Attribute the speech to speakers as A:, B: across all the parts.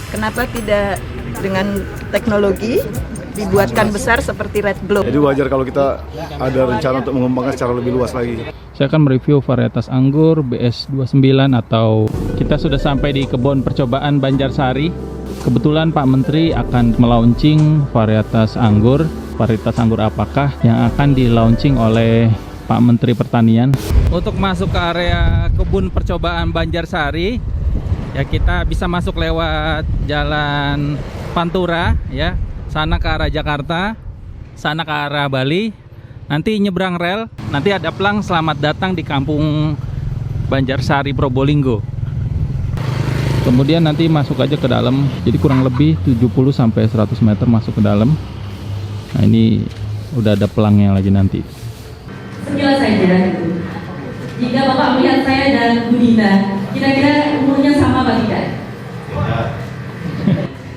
A: Kenapa tidak dengan teknologi dibuatkan besar seperti Red Globe?
B: Jadi wajar kalau kita ada rencana untuk mengembangkan secara lebih luas lagi.
C: Saya akan mereview varietas anggur BS29 atau kita sudah sampai di kebun percobaan Banjarsari. Kebetulan Pak Menteri akan melaunching varietas anggur. Varietas anggur apakah yang akan di-launching oleh Pak Menteri Pertanian? Untuk masuk ke area kebun percobaan Banjarsari, ya kita bisa masuk lewat jalan Pantura ya, sana ke arah Jakarta, sana ke arah Bali. Nanti nyebrang rel, nanti ada plang selamat datang di kampung Banjarsari Probolinggo. Kemudian nanti masuk aja ke dalam, jadi kurang lebih 70-100 meter masuk ke dalam. Nah ini udah ada pelangnya lagi nanti.
D: Sekilas saja gitu. Jika Bapak melihat saya dan Bu Dina, kira-kira umurnya sama apa tidak?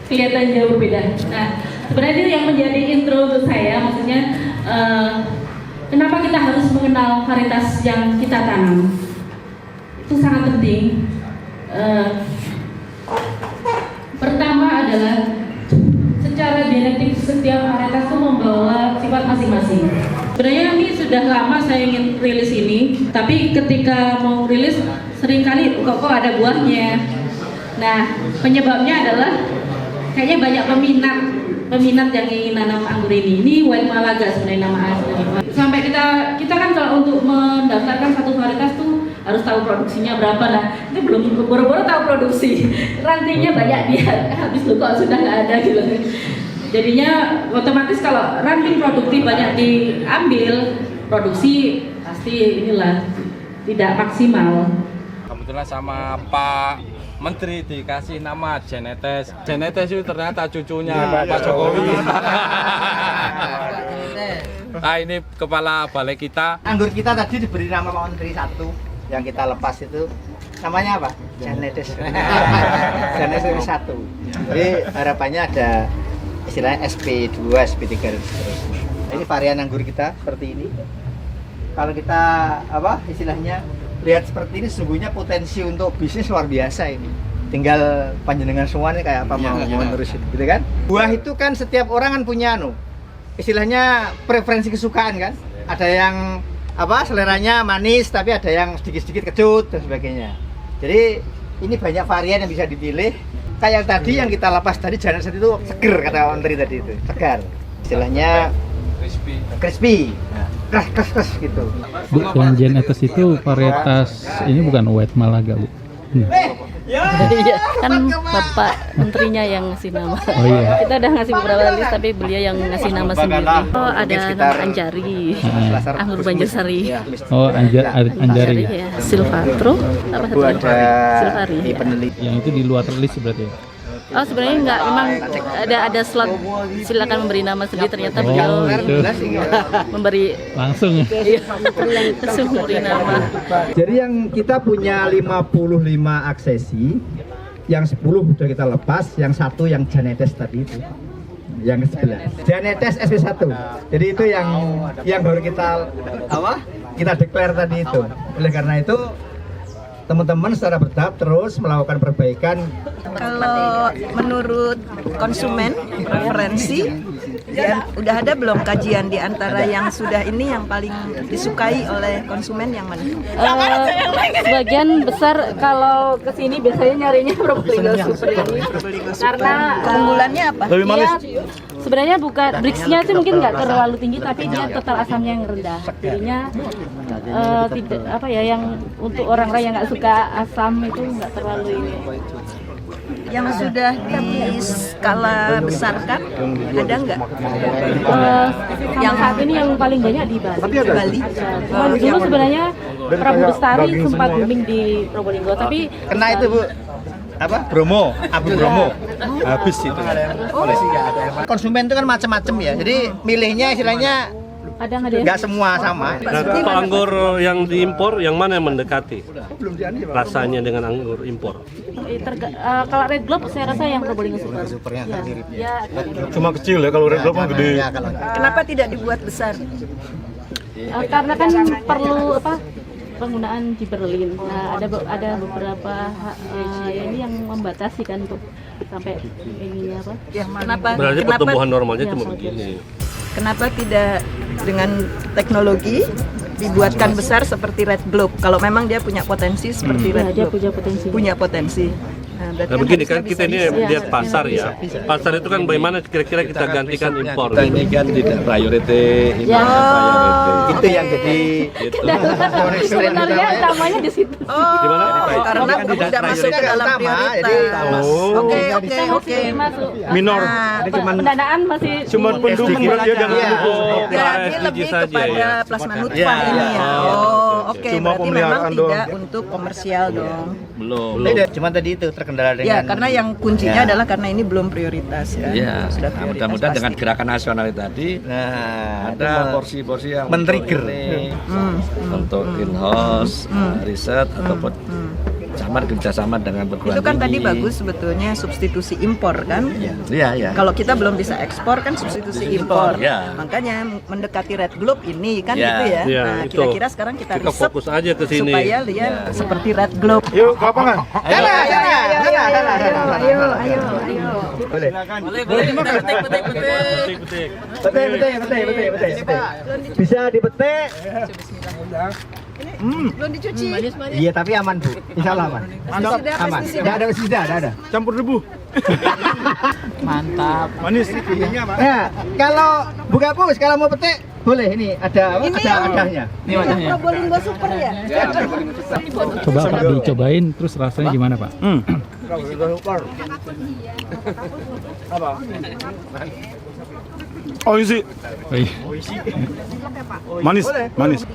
D: Kelihatan jauh berbeda. Nah, sebenarnya yang menjadi intro untuk saya, maksudnya kenapa kita harus mengenal varietas yang kita tanam? Itu sangat penting. Pertama adalah secara genetik setiap varietas itu membawa sifat masing-masing. Sebenarnya ini sudah lama saya ingin rilis ini, tapi ketika mau rilis seringkali kok ada buahnya. Nah, penyebabnya adalah kayaknya banyak peminat yang ingin nanam anggur ini. Ini White Malaga sebenarnya nama aslinya. Sampai kita kan kalau untuk mendaftarkan satu varietas tuh harus tahu produksinya berapa. Nah, itu belum boro-boro tahu produksi. Rantingnya banyak dia. Habis itu kok sudah nggak ada gitu. Jadinya otomatis kalau ranting produktif banyak diambil, produksi pasti inilah tidak maksimal.
E: Kebetulan sama Pak Menteri dikasih nama Genetes. Genetes itu ternyata cucunya Pak Jokowi. Nah ini kepala balai kita.
F: Anggur kita tadi diberi nama Pak Menteri satu yang kita lepas itu. Namanya apa? Genetes. Genetes 1. Jadi harapannya ada istilahnya SP2, SP3 dan seterusnya. Ini varian anggur kita seperti ini. Kalau kita istilahnya lihat seperti ini, sesungguhnya potensi untuk bisnis luar biasa ini. Tinggal panjenengan semua nih kayak apa mau menerusin, gitu kan? Buah itu kan setiap orang kan punya istilahnya preferensi kesukaan kan. Ada yang seleranya manis, tapi ada yang sedikit-sedikit kecut dan sebagainya. Jadi ini banyak varian yang bisa dipilih. Kayak tadi yang kita lepas tadi Genetes itu seger kata Menteri tadi itu, segar. Istilahnya crispy. Nah, keras gitu.
C: Bu, yang Genetes itu varietas ini bukan White Malaga, Bu.
G: Iya, kan Bapak Menterinya yang ngasih nama.
C: Oh iya.
G: Kita udah ngasih beberapa list, tapi beliau yang ngasih nama sendiri. Oh, ada nama Anjari, anggur Banjarsari.
C: Oh, Anjari ya.
G: Silvatro, apa satu lagi? Silvari.
C: Yang itu di luar list berarti ya?
G: Oh, sebenarnya enggak, memang ada slot silakan memberi nama sendiri, ternyata beliau memberi
C: langsung
G: memberi nama.
F: Jadi yang kita punya 55 aksesi, yang 10 sudah kita lepas, yang satu yang Genetes tadi itu. Yang ke-11. Genetes SP1. Jadi itu yang baru kita kita declare tadi itu. Oleh karena itu teman-teman secara bertahap terus melakukan perbaikan.
A: Kalau menurut konsumen preferensi, ya, udah ada belum kajian di antara yang sudah ini yang paling disukai oleh konsumen yang mana?
G: Sebagian besar kalau kesini biasanya nyarinya Probolinggo Super ini, karena
A: Keunggulannya apa?
B: Lebih manis.
G: sebenarnya bukan Brixnya sih mungkin nggak terlalu tinggi, tapi dia total asamnya yang rendah. Jadinya tidak yang untuk orang-orang yang nggak suka asam itu nggak terlalu ini.
A: Yang sudah di skala besarkan ada nggak?
G: Yang saat ini yang paling banyak di Bali.
A: Bali.
G: Dulu sebenarnya Prabu Bestari sempat booming di Probolinggo, tapi
F: Kena itu Bu, Bromo, Abu Bromo. Habis itu. Konsumen itu kan macam-macam ya. Jadi milihnya istilahnya nggak semua sama.
H: Nah, kalau anggur yang diimpor, yang mana yang mendekati rasanya dengan anggur impor?
G: Kalau Red Globe saya rasa yang Probolinggo Super. Ya.
B: Cuma kecil ya, kalau Red Globe kan gede.
A: Kenapa tidak dibuat besar?
G: Karena kan perlu penggunaan di Berlin. Nah, ada beberapa ini yang membatasi kan untuk sampai ininya apa?
A: Kenapa?
H: Berarti
A: Kenapa?
H: pertumbuhan normalnya
G: Ya,
H: cuma
G: sangat
H: begini.
A: Kenapa tidak dengan teknologi dibuatkan besar seperti Red Globe? Kalau memang dia punya potensi seperti
G: Ya,
A: Red
G: dia
A: Globe.
G: punya potensi.
A: Punya potensi. Nah, berarti
H: Nah begini kan
A: harusnya
H: kita ini
A: bisa-
H: lihat pasar ya. Pasar itu kan bagaimana kira-kira kita gantikan impor.
B: Kita ini kan tidak priority, ini
G: Ya.
B: priority.
F: Itu yang jadi
B: Gitu.
G: Sebenarnya utamanya di situ.
A: Oh,
H: Gimana?
A: karena tidak masuk ke dalam
F: Utama,
A: prioritas.
F: jadi
A: Oke,
G: Kita
A: oke.
G: masih masuk.
B: Minor.
A: Nah,
G: Pendanaan masih
B: Cuman pendukung berarti dia jangan
F: Iya.
B: mendukung.
A: Jadi
H: SDG
A: lebih
H: saja
A: kepada
H: ya.
A: plasma nutfah
F: Iya,
A: ini ya.
F: iya.
A: Oh, oke.
B: Cuma
A: Berarti memang
B: pemeliharaan
A: tidak
B: doang.
A: untuk komersial dong.
B: Belum.
F: Tidak, cuma tadi itu terkendala dengan
A: Ya, karena yang kuncinya
F: Ya.
A: adalah karena ini belum prioritas ya.
B: Iya.
A: Sudah
B: Nah,
A: prioritas
B: mudah-mudahan
A: pasti.
B: dengan gerakan nasional tadi
F: nah,
B: ada porsi-porsi yang
F: men-trigger.
B: untuk ini,
A: Hmm,
B: untuk in-house, riset ataupun sama kerjasama dengan perguruan
A: Itu kan tadi
B: tinggi.
A: bagus sebetulnya substitusi impor kan.
B: Iya, iya.
A: Kalau kita belum bisa ekspor kan substitusi impor.
B: ya.
A: Makanya mendekati Red Globe ini kan
B: Ya.
A: gitu ya.
H: Ya,
A: Nah,
H: itu.
A: kira-kira sekarang kita
H: Kita
A: riset
H: fokus aja ke sini.
A: supaya dia seperti Red Globe.
B: Yuk ke lapangan.
A: Ayo.
F: Boleh. Betul. Bisa dipetik.
A: Belum dicuci.
F: Iya, tapi aman, Bu. Insya Allah aman.
A: Pestisida,
F: Aman.
A: pestisida.
F: Tidak ada pestisida, tidak ada.
B: Campur debu.
F: Mantap.
B: Manis.
F: Ya, kalau buka pus, kalau mau petik boleh. Ini ada wadahnya. Ini wadahnya.
A: Probolinggo super ya.
C: Coba Pak dicobain terus rasanya gimana Pak?
B: Oh isi.
C: Oh, iya.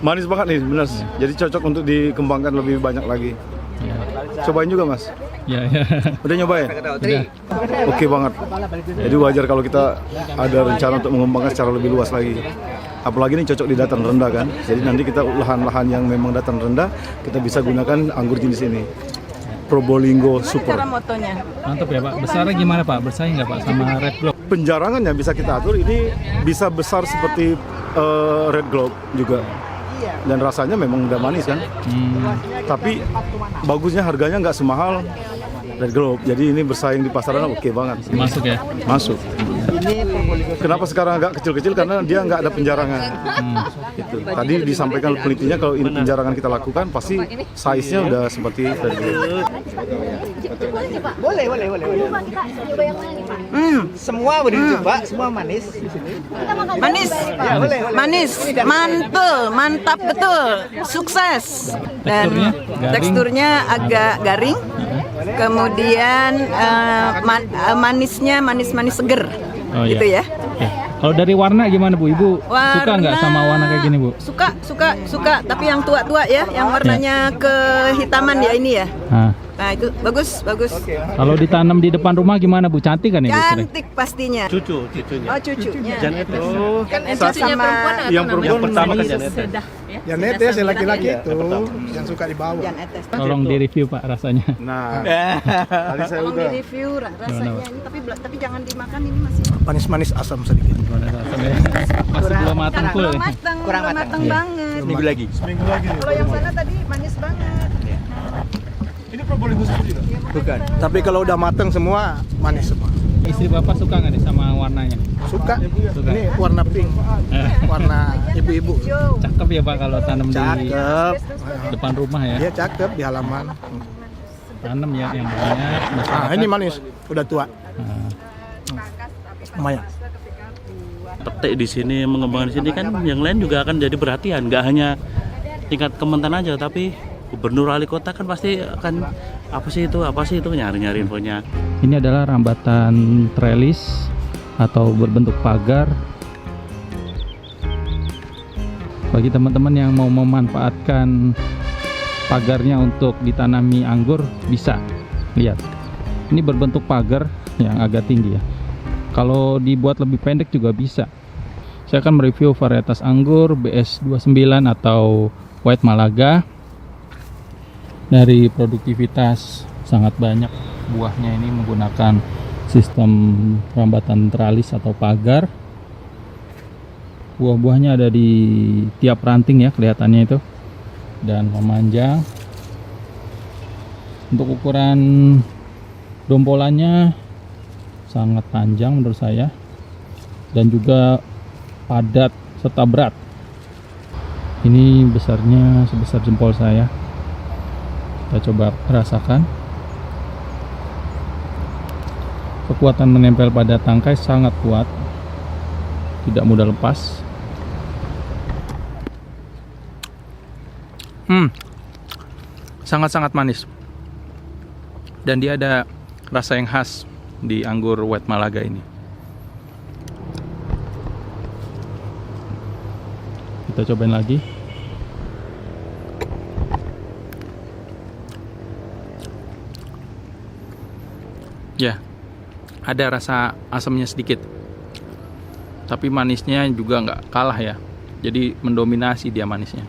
B: Manis banget nih, benar. Jadi cocok untuk dikembangkan lebih banyak lagi.
C: Ya,
B: Cobain juga Mas.
C: ya, ya.
B: Udah nyobain?
C: Udah.
B: Oke banget. Jadi wajar kalau kita ada rencana untuk mengembangkan secara lebih luas lagi. Apalagi ini cocok di dataran rendah kan. Jadi nanti kita lahan-lahan yang memang dataran rendah kita bisa gunakan anggur jenis ini. Probolinggo
A: Cara
B: Super.
A: motonya.
C: Mantap ya Pak. Besarnya gimana Pak? Bersaing nggak Pak sama Red Globe?
B: Penjarangannya bisa kita atur, ini bisa besar seperti Red Globe juga. Dan rasanya memang udah manis kan. Tapi bagusnya harganya nggak semahal Red Globe. Jadi ini bersaing di pasaran oke banget.
C: Masuk ya?
B: Masuk. Kenapa sekarang agak kecil-kecil? Karena dia nggak ada penjarangan. Gitu. Tadi disampaikan penelitinya kalau ini penjarangan kita lakukan pasti size-nya udah seperti Red Globe.
F: Boleh. Semua boleh dicoba, semua manis di sini.
A: Manis. Manis. Mantul, mantap betul. Sukses. Dan
C: Teksturnya garing.
A: teksturnya agak garing. Kemudian manisnya manis-manis seger.
C: Oh, iya.
A: Gitu ya.
C: Oke. Kalau dari warna gimana Bu? Ibu suka nggak sama warna kayak gini Bu?
A: Suka. Tapi yang tua-tua ya, yang warnanya kehitaman ya ini ya. Nah itu bagus.
C: Kalau ditanam di depan rumah gimana Bu? Cantik kan ya Bu?
A: Cantik pastinya.
H: Cucunya.
A: Oh cucunya.
H: Janetes.
A: Kan sama
B: Yang perempuan
H: Pertama kan Janetes.
I: Janet ya, saya laki-laki itu yang suka dibawa.
A: Jan Etes.
C: Tolong di-review Pak rasanya.
B: Nah, tadi saya
A: Tolong
B: udah.
A: di review rasanya ini, tapi jangan dimakan ini masih
I: Manis-manis asam sedikit.
C: Gimana rasanya? Masih belum matang full ya?
A: kurang matang banget.
F: Seminggu lagi.
A: Kalau yang sana tadi manis banget.
B: Ini Probolinggo Super juga.
I: Bukan. Tapi kalau udah matang semua manis semua.
C: Istri Bapak suka nggak nih sama warnanya?
I: Suka.
C: Suka.
I: Ini warna pink. Warna ibu-ibu.
C: Cakep ya Pak kalau tanam di
I: Cakep.
C: depan rumah ya?
I: Dia cakep di halaman.
C: Tanam ya yang banyak.
I: Ah, ini manis. Udah tua.
C: Nah,
I: Lumayan.
J: Petik di sini, mengembangkan di sini kan yang lain juga akan jadi perhatian, nggak hanya tingkat Kementan aja, tapi gubernur wali kota kan pasti akan apa sih itu nyari infonya.
C: ini adalah rambatan trellis atau berbentuk pagar. Bagi teman-teman yang mau memanfaatkan pagarnya untuk ditanami anggur, bisa lihat. Ini berbentuk pagar yang agak tinggi ya. Kalau dibuat lebih pendek juga bisa. Saya akan mereview varietas anggur BS29 atau White Malaga. Dari produktivitas sangat banyak buahnya ini menggunakan sistem rambatan teralis atau pagar. Buah-buahnya ada di tiap ranting ya kelihatannya itu. dan memanjang. Untuk ukuran dompolannya sangat panjang menurut saya, dan juga padat serta berat. Ini besarnya sebesar jempol saya. Kita coba rasakan. Kekuatan menempel pada tangkai sangat kuat, tidak mudah lepas. Sangat-sangat manis. Dan dia ada rasa yang khas di anggur White Malaga ini. Kita cobain lagi. Ya, ada rasa asamnya sedikit, tapi manisnya juga nggak kalah ya. Jadi mendominasi dia manisnya.